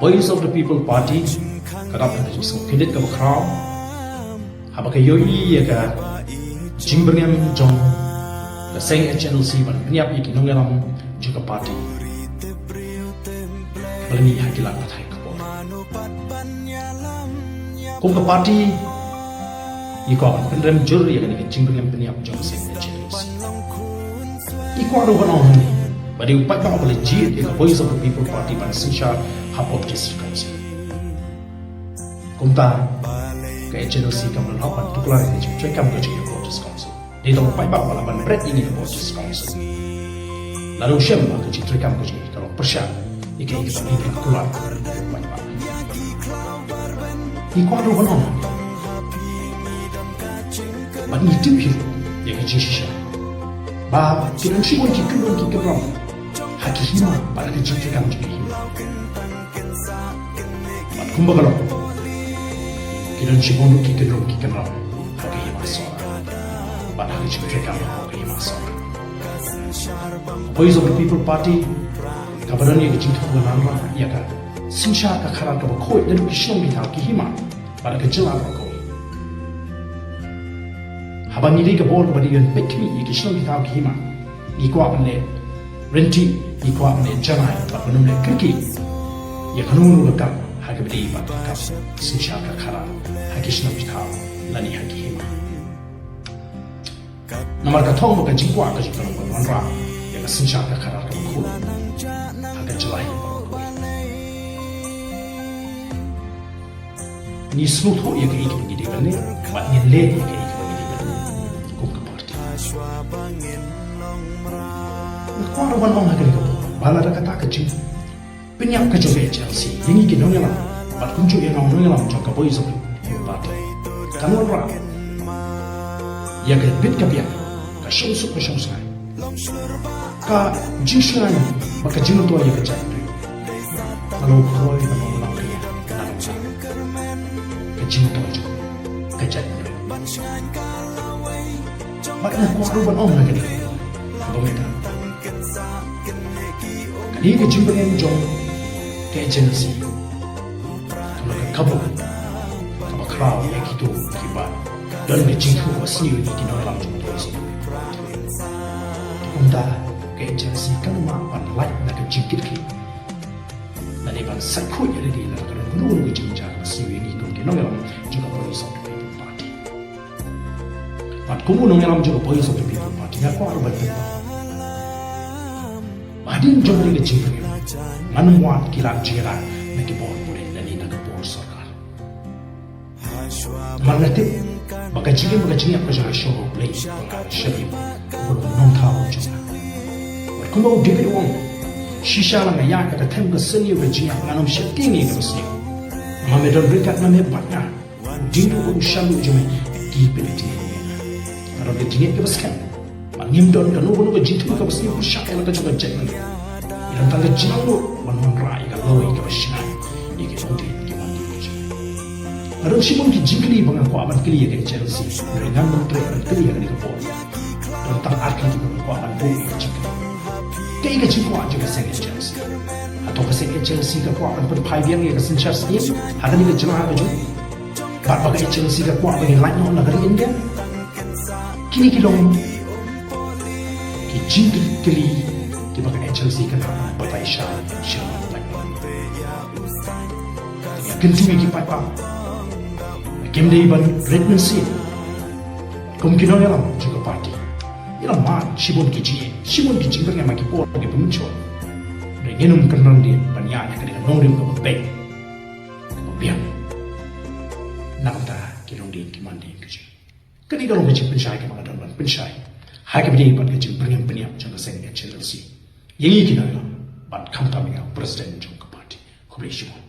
Voice of the People Party kadap na jisung pinit ka bakraw haba ka yoyi ka jimbrengam jong ka seng HNLC ban niap iki nongelam juga party balni hakilan pathai ka kum ka party iko pendem jur ya kan jimbrengam niap jong seng HNLC iko ro banong ni badi upat ka boleh jid ka Voice of the People Party ban sinsha hapop district council kumta ke HNLC kamu lapan tukular ini cek kamu ke jadi Voters Council di dalam pipa balapan berat ini Voters Council lalu siapa ke cek kamu ke jadi kalau persya ikan kita ini tukular pipa ikut ada orang ban itu hiru yang kecil sisa bah kita sih mau kita ram hakihima pada kecil kamu jadi ban kumbagal kiran shibondo kikan ram hagi masuk ban hagi chikam hagi masuk Voice of the People Party kabaran ye jing thu nama ya ka sinsha ka khara ka khoi da du shong mi tha ki hima ban ka jila ka ko haban ni ka bol badi gan pekmi ye ki shong mi tha ki hima ni ko apne renti ni ko apne janai ba banum le kriki ya kanunu ka hagi badi ba ka sinsha ka khara hagi shong mi tha lani hagi hima namar ka thong ka jingwa ka jikam ko manra ya ka sinsha ka khara ka ko hagi jalai ni smooth ho ya ka iki ngi de bane ba ni le ya ka iki ngi de bane ko ka party ko ro ban ong hagi ko bala da ka ta ka jing penyak ka jobe Chelsea yang iki no ngala ba kunju ya no ngala mo ka Voice of the People Party kamu ra ya ka bit ka biya ka shong su ka shong sai ka jishran ba ka jinu to ya ka chat kalau khoi ka mo na ka ka jinu to ka chat ba na ko ro ban ong na ka ba me ta ni ka jinu ben jong ka agency ka kabo ka crowd ya kitu kiba dan berjingku wasni ini kini dalam jumlah itu. Kumda kejensi kalma pan light nak jingkit ki. Dan iban sakut jadi di dalam kerana menunggu jingjar wasni ini kini dalam juga Voice of the People Party. Pat kumu dalam juga Voice of the People Party aku harus bertemu. Badin jumlah ini jingkit. Manuat kilat jiran nak bor boleh dan ini nak bor sarkar. Mangatip baka jigi apa jaga show play baka shabi bulu non thawo jona kuma o debe won shisha la ya ka ta tem ga sani ga jiya nganom shakki ne ga sani ma me don rika na me batna dindu o shalu jome ki peliti aro de jinge ga baskan ma nim don ga no ga jitu ga basni ko shaka la ga jaga jek ilan ta ga jingo manon rai ga lowi ga bashina yake odi Arang si mungkin jingkli bangang ko aman kili ya Chelsea, dengan menteri aman kili ya kan itu pun, tentang arkan juga ko aman bui jingkli. Kaya ka jingko aja ka seng Chelsea, atau ka seng Chelsea ka ko aman pen paibian ya ka sen Chelsea, hakan ni ka jenah ka jung, bapak ka Chelsea ka ko aman lain no negara India, kini kilong, ki jingkli kili, ki baka Chelsea ka batai syah, Kentumi ki pai Kim day ban Redmond Sea. Kum kino yalam juga party. Yalam mat shibun ki jingber yang maki por ke pemuncul. Rengenum kenang dia banyak yang dengan nongrim ke bebek. Kemudian nakta kinong din kimandi keji. Kani kalau macam pensyai ke mga dan pensyai. Hai ke bidi ban keji berniam jangan seng HNLC. Yang ini kino yalam ban kamta menga presiden jong ke party. Kubri shibun.